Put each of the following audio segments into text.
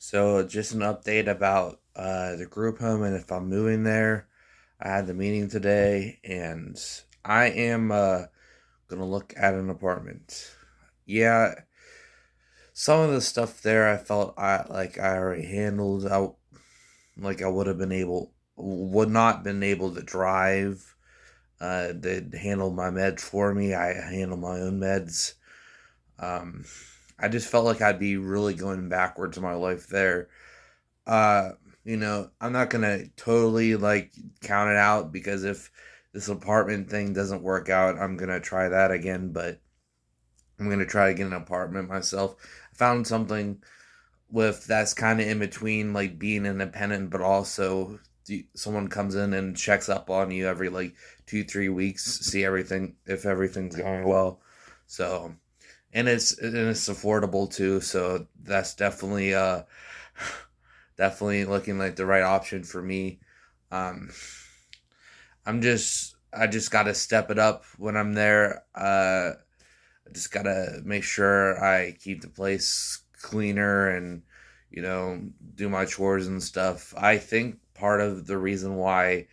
So just an update about the group home and if I'm moving there. I had the meeting today and I am gonna look at an apartment. Yeah, some of the stuff there I felt I already handled. I would have been able would not been able to drive. They handled my meds for me. I handle my own meds. Um, I just felt like I'd be really going backwards in my life there. uh I'm not gonna totally like count it out because if this apartment thing doesn't work out, I'm gonna try that again. But I'm gonna try to get an apartment myself. I found something with that's kind of in between, like being independent but also someone comes in and checks up on you every like 2-3 weeks, see everything if everything's going well. So, and it's affordable too, so that's definitely looking like the right option for me. Um, I just gotta step it up when I'm there. I just gotta make sure I keep the place cleaner and you know do my chores and stuff. I think part of the reason why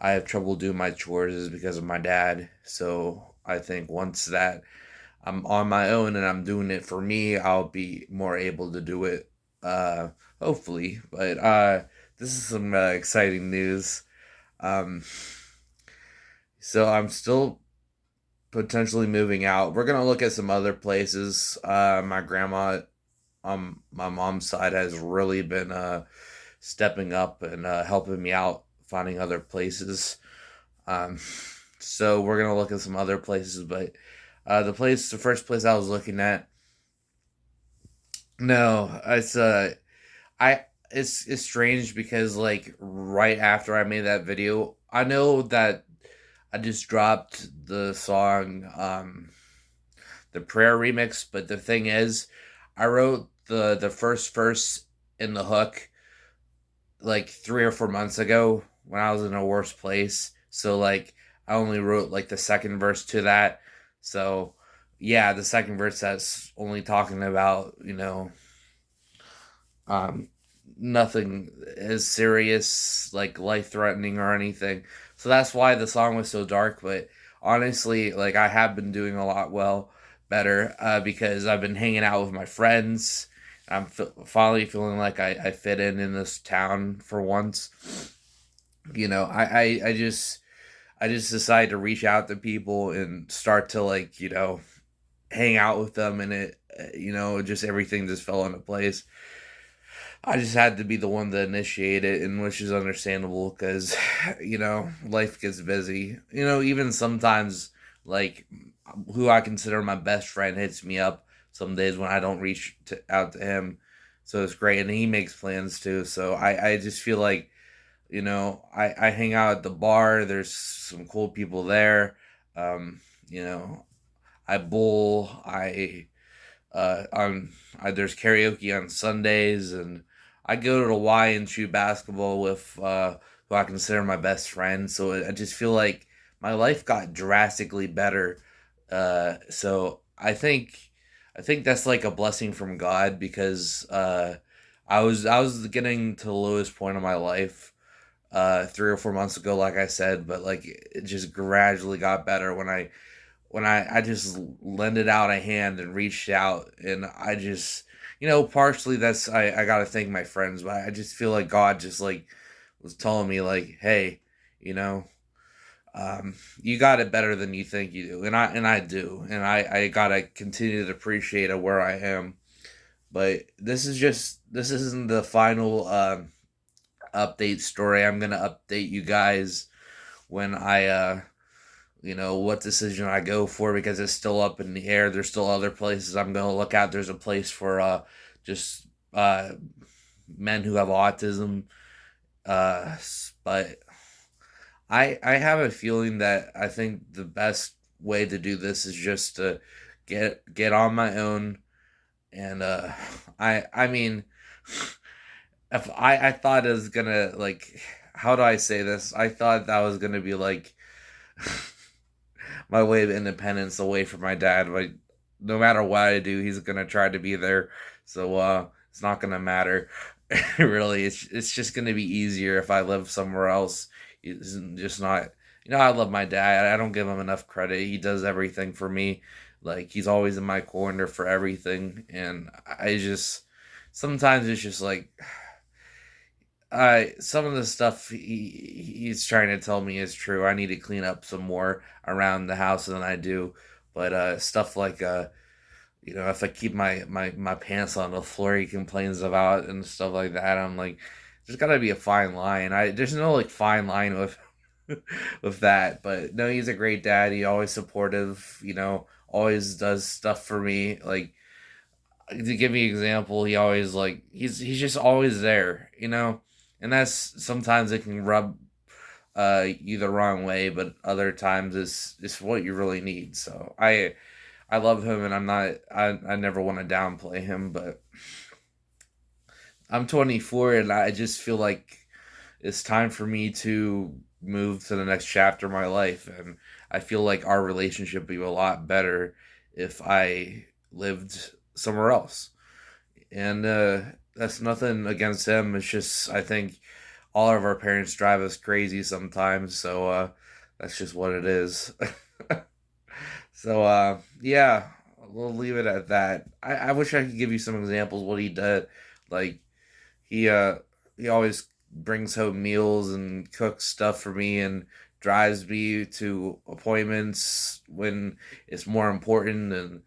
I have trouble doing my chores is because of my dad. So I think once that I'm on my own and I'm doing it for me, I'll be more able to do it. Uh, Hopefully. But this is some exciting news. Um, so I'm still potentially moving out. We're gonna look at some other places. My grandma on my mom's side has really been stepping up and helping me out finding other places. Um, so we're gonna look at some other places, but the first place I was looking at, no, I, it's strange because like right after I made that video, I know that I just dropped the song, the prayer remix, but the thing is, I wrote the first verse in the hook like 3 or 4 months ago when I was in a worse place. So like I only wrote like the second verse to that. So yeah, the second verse that's only talking about, um nothing as serious, like life threatening or anything. So that's why the song was so dark. But honestly, like I have been doing a lot better because I've been hanging out with my friends. Finally feeling like I fit in this town for once. I just decided to reach out to people and start to like hang out with them, and just everything just fell into place. I just had to be the one to initiate it, and which is understandable because, life gets busy. Even sometimes, like, who I consider my best friend hits me up some days when I don't out to him. So it's great. And he makes plans too. So I just feel like, I hang out at the bar. There's some cool people there. Um, you know, I bowl. On there's karaoke on Sundays, and I go to the Y and shoot basketball with who I consider my best friend. So I just feel like my life got drastically better. So I think that's like a blessing from God because I was getting to the lowest point of my life 3 or 4 months ago, like I said, but like it just gradually got better when I just lended out a hand and reached out, and I just partially that's I gotta thank my friends, but I just feel like God just like was telling me like, hey, you know you got it better than you think you do, and I do, and I gotta continue to appreciate it where I am. But this isn't the final update story. I'm gonna update you guys when I what decision I go for because it's still up in the air. There's still other places I'm gonna look at. There's a place for just men who have autism. But I have a feeling that I think the best way to do this is just to get on my own and I mean if I thought it was gonna like how do I say this? I thought that was gonna be like my way of independence away from my dad. Like no matter what I do, he's gonna try to be there. So It's not gonna matter. Really, it's just gonna be easier if I live somewhere else. It's just not. I love my dad. I don't give him enough credit. He does everything for me. Like he's always in my corner for everything, and I just sometimes it's just like some of the stuff he's trying to tell me is true. I need to clean up some more around the house than I do. But stuff like if I keep my pants on the floor, he complains about and stuff like that. I'm like, there's got to be a fine line. There's no like fine line with with that. But no, he's a great dad. He always supportive. Always does stuff for me. Like to give me an example, he always like he's just always there. And that's sometimes it can rub you the wrong way, but other times it's what you really need. So I love him, and I never want to downplay him, but I'm 24, and I just feel like it's time for me to move to the next chapter of my life, and I feel like our relationship would be a lot better if I lived somewhere else. And that's nothing against him. It's just I think all of our parents drive us crazy sometimes, so that's just what it is. So yeah, we'll leave it at that. I wish I could give you some examples what he did. Like he uh he always brings home meals and cooks stuff for me and drives me to appointments when it's more important and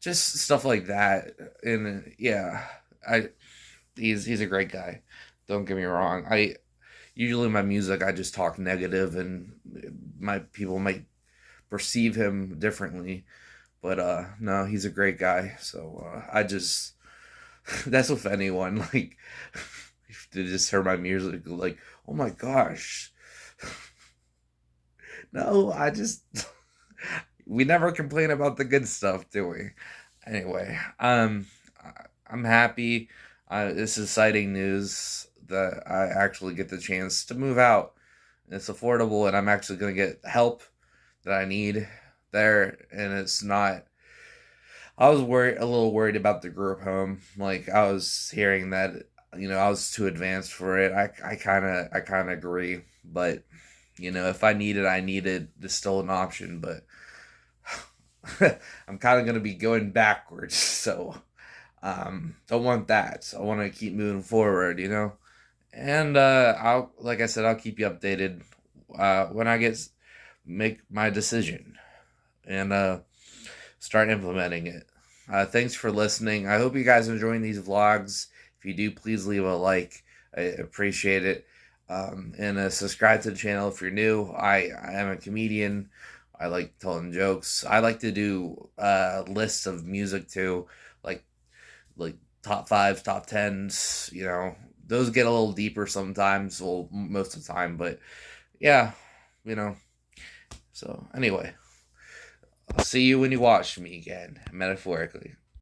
just stuff like that. And yeah, I he's a great guy. Don't get me wrong. I usually my music I just talk negative and my people might perceive him differently. But no, he's a great guy. So I just that's with anyone. Like to just hear my music, like, oh my gosh. No, I just we never complain about the good stuff, do we? Anyway, I'm happy. This is exciting news that I actually get the chance to move out. It's affordable, and I'm actually going to get help that I need there. And it's not. I was a little worried about the group home. Like I was hearing that, I was too advanced for it. I kind of agree, but if I need it, I need it. It's still an option, but I'm kind of gonna be going backwards. So don't want that. So I want to keep moving forward. And I'll like I said, I'll keep you updated when I make my decision and start implementing it. Thanks for listening. I hope you guys are enjoying these vlogs. If you do, please leave a like. I appreciate it. And subscribe to the channel if you're new. I am a comedian. I like telling jokes. I like to do lists of music too, like like top fives, top tens. Those get a little deeper sometimes. Well, most of the time, but yeah, you know. So anyway, I'll see you when you watch me again, metaphorically.